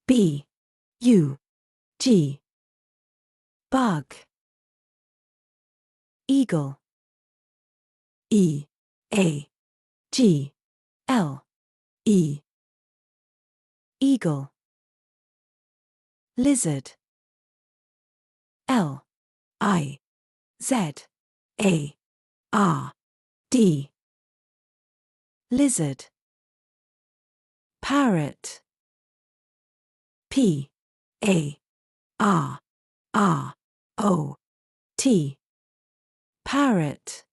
B U G. Bug. Eagle. E A G L E. Eagle. Lizard. L I Z A R D. Lizard. Parrot. P A R R O T. Parrot.